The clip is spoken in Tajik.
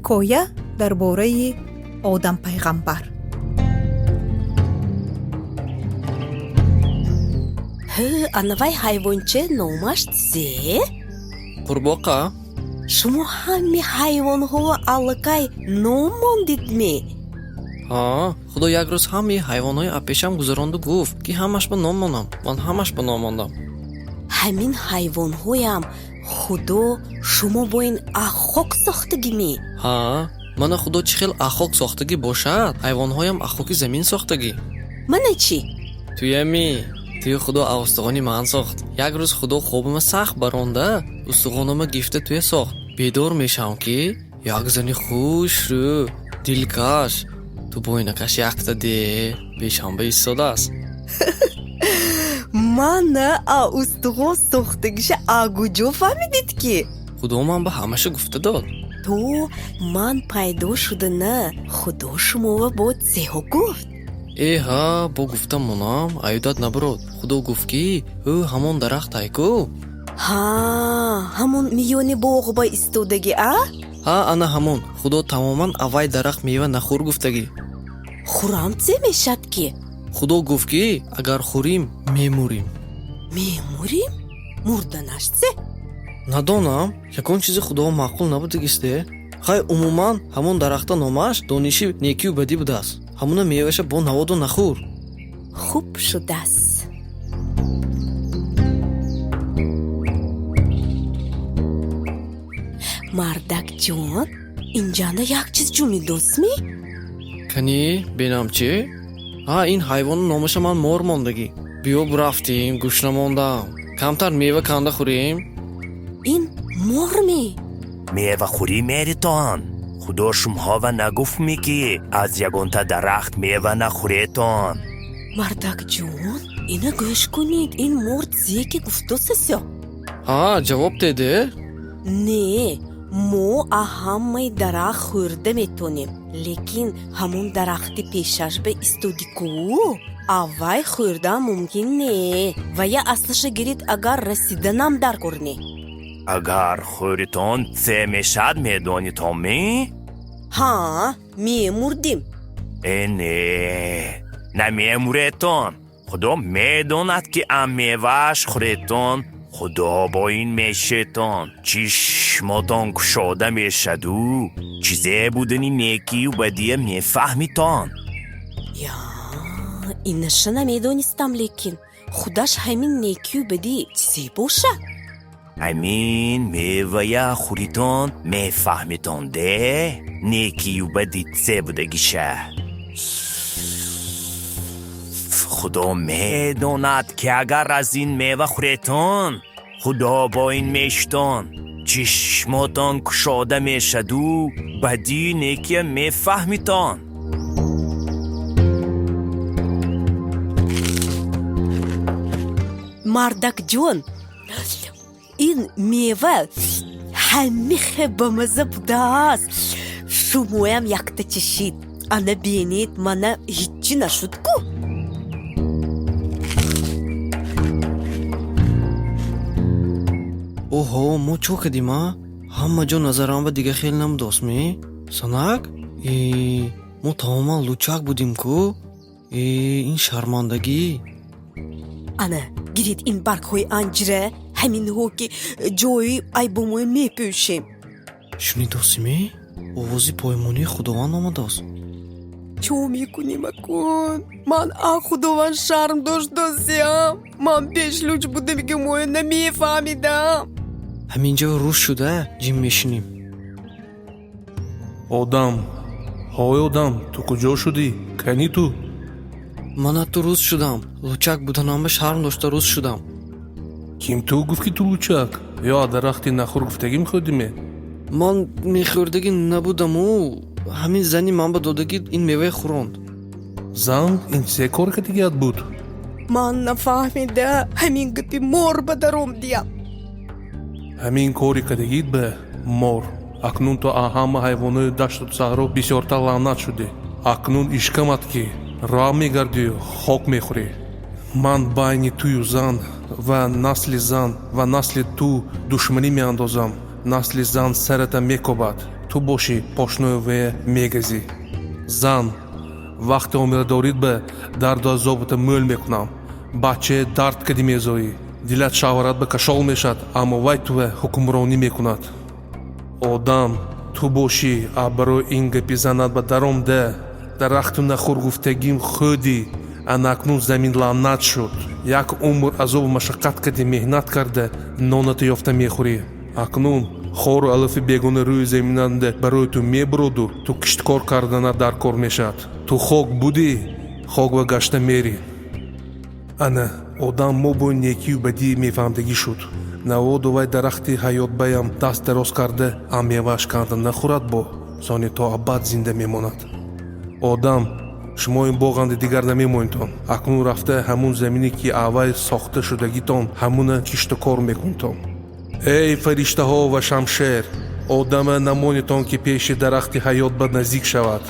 ҳикоя дар бораи одам пайғамбар. Анавай ҳайвонча номаш зе? Қурбоқа? Шумо ҳами ҳайвонҳо аллакай ном мондидме? Худо як рӯз ҳамаи ҳайвонҳои пешам гузаронду гуфт, ки ҳамаш ба ном монам. Ман ҳамаш ба ном мондам. Ҳамин ҳайвонҳоям худо шумо бо ин ахлоқ сохтагиме? Мана худо чӣ хел ахлоқ сохтагӣ бошад, ҳайвонҳоям ахлоқи замин сохтагӣ. Мана чӣ? Туи худо австағони ман сохт. Як рӯз худо хобима сахт баронда, устухонома гифта туе сохт. Бедор мешавам ки як зани хушрӯ, дилкаш ту бойнакаш якта де бешанба истодааст. Мана устухон сохтагиша агуҷо фаҳмидид ки? Худо ман ба ҳамаша гуфта дод. То ман пайдо шуда на, худо шумова бо зеҳо гуфт. Бо гуфта монам, аюдат набурод. Худо гуфт ки ӯ ҳамон дарахтай ку? Ҳамон миёни боғба истодаги, Ана ҳамон. Худо тамоман авай дарахт мева нахӯр гуфтагӣ. Хурам це мешад ки? Худо гуфт ки агар хӯрим мемӯрим. Мемӯрим? Мурданаш це? Надонам, ягон чизи худо маъқул набудагисте. Хай умуман ҳамон дарахта номаш дониши некию бадӣ будааст. ҳамуна меваша бо наводу нахӯр. Хуб шудааст. Мардакҷон, инҷана як чиз ҷӯ медосми? Кани бинам чӣ? Ин ҳайвону номаша ман мор мондагӣ. Биёб рафтим, гӯш намондам. Камтар мева канда хӯрем? Ин морме? мевахӯрӣ меритон. худо шумоҳова нагуфтми ки аз ягонта дарахт мева нахӯретон. Мардакҷон, ина гӯш кунед, ин морд зе ки гуфтосасё? Ҷавоб деде? Не, мо ҳамаи дарахт хӯрда метонем, лекин ҳамон дарахти пешаш ба истодику авай хӯрдан мумкин не. Ва я аслаша гирид агар расиданам даркурне. агар хӯритон се мешад медонитоми? Мемурдим. Не, намемуретон. худо медонад ки ам мевааш хӯретон. худо бо ин мешетон чишмотон кушода мешаду чизе будани некию бадия мефаҳмитон. Инаша намедонистам, лекин худаш ҳамин некию бадӣ чизе бошад? ҳамин мевая хӯритон мефаҳмитон де некию бадӣ се будагиша. худо медонад ки агар аз ин мева хӯретон худо бо ин мешитон чишмотон кушода мешаду бадӣ некия мефаҳмитон. Мардакҷон, ин мева ҳамихе бамаза будааст. Шумоям якта чишид. Ана бинед, мана ҳиччи нашудку. Мо чо кадим? Ҳама ҷо назарам ба дига хел намудосми? Санак? Мо тамоман лучак будим ку? Ин шармандагӣ. Ана гирид ин баргҳои анҷира, ҳаминҳо ки ҷои айбомои мепӯшем. Шунидосми? овози поймонии худованд омадааст. Чо мекунем акун? Ман худованд шарм доштасям. Ман пешлуч будам ки моя намефаҳмидам. ҳаминҷо рӯз шуда ҷим мешинем. Одам, ҳой одам, ту куҷо шудӣ? Кани ту? Ман ту рӯз шудам. Лучак буданамба шарм дошта рӯз шудам. Ким ту гуфт ки ту лучак? ё дарахти нахӯр гуфтагӣ мехӯрдиме? Ман мехӯрдагӣ набудаму ҳамин зани манба додагӣ ин меваи хӯронд. Зан ин се кор кардигият буд? Ман нафаҳмида ҳамин гапи мор ба даром диям. ҳамин кори кардагид ба мор. акнун ту ҳама ҳайвонои дашту саҳро бисёртар лаънат шудӣ. акнун ишкамад ки роҳ мегардию хок мехӯрӣ. ман байни тую зан ва насли ту душманӣ меандозам. насли зан сарата мекобад. ту бошӣ пошнои ве мегазӣ. зан вақте омила дорид ба дарду азобата мӯл мекунам. бачаи дард кади мезоӣ. дилат шаварат ба кашол мешад, аммо вай туве ҳукмронӣ мекунад. одам ту бошӣ а барои ин гапи занат ба даром да. дарахту нахӯр гуфтагим хӯдӣ, ана акнун замин лаънат шуд. як умр азобу машаққат кади меҳнат карда нонату ёфта мехӯрӣ. акнун хору алафи бегона рӯи заминанда барои ту мебуроду ту кишткор карданат дар кор мешавад. ту хок будӣ, хок ва гашта мерӣ. ана одам мо бо некию бадӣ мефаҳмдагӣ шуд. наводу вай дарахти ҳаётбаям даст дароз карда ам мевааш канда нахӯрад бо сони то абад зинда мемонад. одам шумо ин боғанди дигар намемонедтон. акнун рафта ҳамун замине ки аввай сохта шудагитон ҳамуна киштукор мекунтон. эй фариштаҳо ва шамшер, одама намонетон ки пеши дарахти ҳаёт ба наздик шавад.